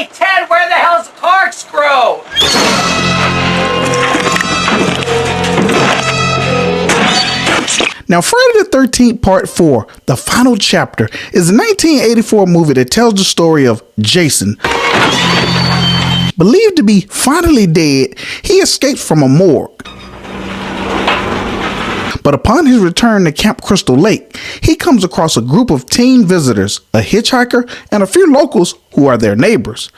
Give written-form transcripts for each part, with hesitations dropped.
Hey, Ted, where the hell's the corkscrew? Now, Friday the 13th Part 4, the final chapter, is a 1984 movie that tells the story of Jason. Believed to be finally dead, he escapes from a morgue. But upon his return to Camp Crystal Lake, he comes across a group of teen visitors, a hitchhiker, and a few locals who are their neighbors.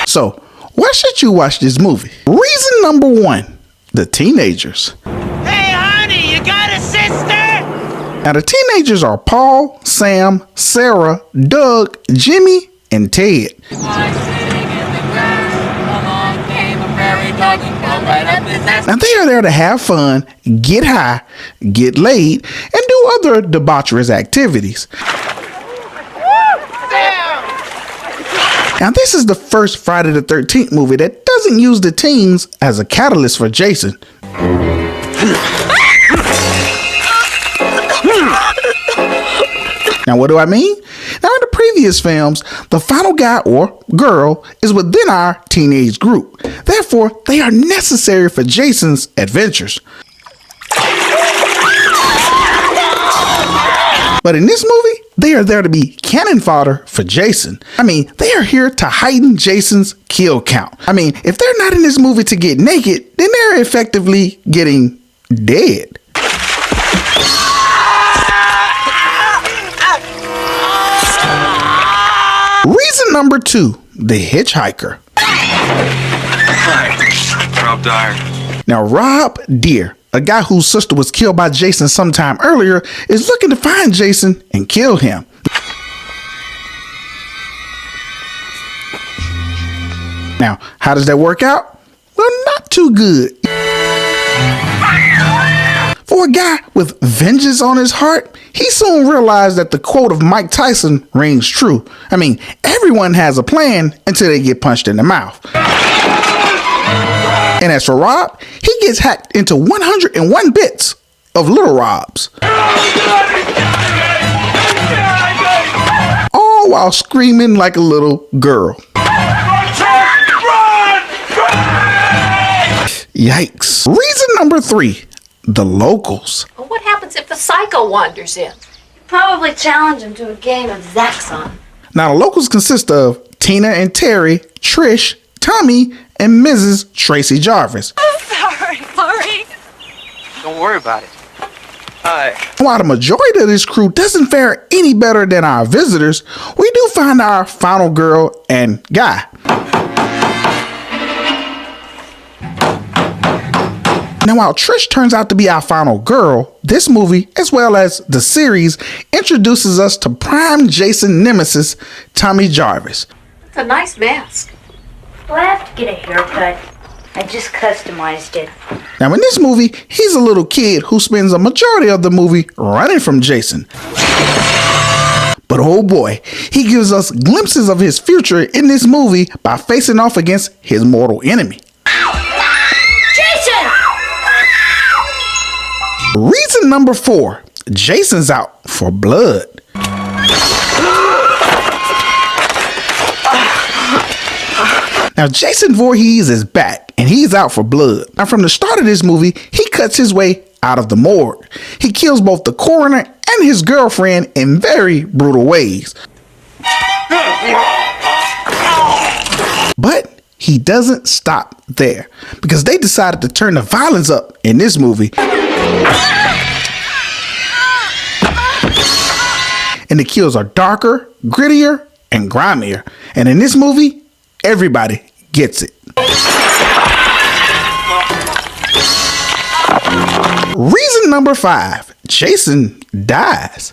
So, why should you watch this movie? Reason number 1. The teenagers. Hey, honey, you got a sister? Now the teenagers are Paul, Sam, Sarah, Doug, Jimmy, and Ted. Now they are there to have fun, get high, get laid, and do other debaucherous activities. Now this is the first Friday the 13th movie that doesn't use the teens as a catalyst for Jason. Now what do I mean? Now in the previous films, the final guy or girl is within our teenage group. Therefore, they are necessary for Jason's adventures. But in this movie, they are there to be cannon fodder for Jason. I mean, they are here to heighten Jason's kill count. I mean, if they're not in this movie to get naked, then they're effectively getting dead. Reason number 2, the hitchhiker. Hi, Rob Dyer. Now, Rob Deere, a guy whose sister was killed by Jason sometime earlier, is looking to find Jason and kill him. Now, how does that work out? Well, not too good. For a guy with vengeance on his heart, he soon realized that the quote of Mike Tyson rings true. I mean, everyone has a plan until they get punched in the mouth. And as for Rob, he gets hacked into 101 bits of Little Robs. All while screaming like a little girl. Yikes. Reason number 3, the locals. Well, what happens if the psycho wanders in? Probably challenge him to a game of Zaxxon. Now, the locals consist of Tina and Terry, Trish, Tommy, and Mrs. Tracy Jarvis. Sorry. Don't worry about it. Hi. While the majority of this crew doesn't fare any better than our visitors, we do find our final girl and guy. Now, while Trish turns out to be our final girl, this movie, as well as the series, introduces us to prime Jason nemesis, Tommy Jarvis. It's a nice mask. Well, I have to get a haircut. I just customized it. Now, in this movie, he's a little kid who spends a majority of the movie running from Jason. But oh boy, he gives us glimpses of his future in this movie by facing off against his mortal enemy. Jason! Reason number 4, Jason's out for blood. Now, Jason Voorhees is back, and he's out for blood. Now, from the start of this movie, he cuts his way out of the morgue. He kills both the coroner and his girlfriend in very brutal ways. But he doesn't stop there, because they decided to turn the violence up in this movie. And the kills are darker, grittier, and grimier. And in this movie, everybody gets it. Reason number 5, Jason dies.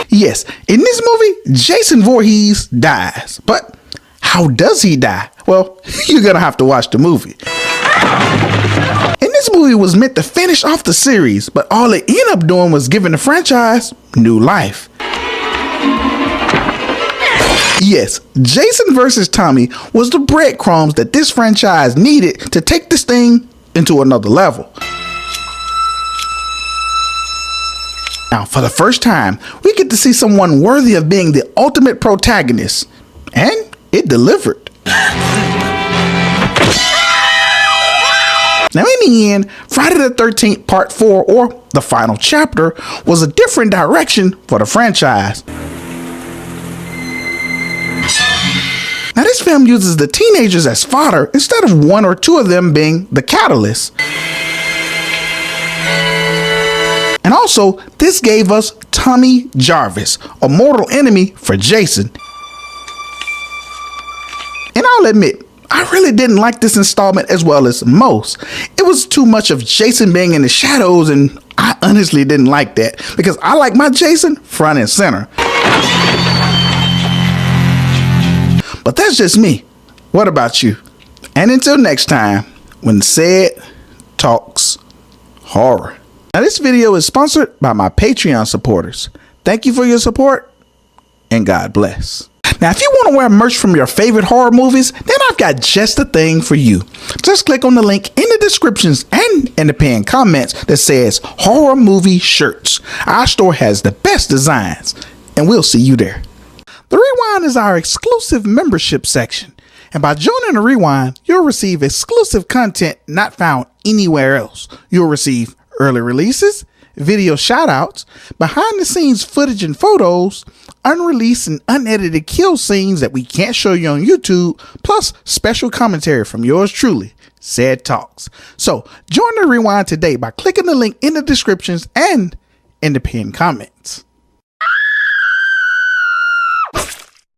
Yes, in this movie, Jason Voorhees dies. But how does he die? Well, you're gonna have to watch the movie. And this movie was meant to finish off the series, but all it ended up doing was giving the franchise new life. Yes, Jason vs. Tommy was the breadcrumbs that this franchise needed to take this thing into another level. Now, for the first time, we get to see someone worthy of being the ultimate protagonist, and it delivered. Now, in the end, Friday the 13th Part 4, or the final chapter, was a different direction for the franchise. Now, this film uses the teenagers as fodder instead of one or two of them being the catalyst. And also, this gave us Tommy Jarvis, a mortal enemy for Jason. And I'll admit, I really didn't like this installment as well as most. It was too much of Jason being in the shadows, and I honestly didn't like that because I like my Jason front and center. But that's just me. What about you? And until next time, when CEDtalks horror. Now, this video is sponsored by my Patreon supporters. Thank you for your support, and God bless. Now, if you want to wear merch from your favorite horror movies, then I've got just the thing for you. Just click on the link in the descriptions and in the pinned comments that says Horror Movie Shirts. Our store has the best designs, and we'll see you there. The Rewind is our exclusive membership section, and by joining the Rewind, you'll receive exclusive content not found anywhere else. You'll receive early releases, video shoutouts, behind the scenes footage and photos, unreleased and unedited kill scenes that we can't show you on YouTube, plus special commentary from yours truly, CEDtalks. So join the Rewind today by clicking the link in the descriptions and in the pinned comments.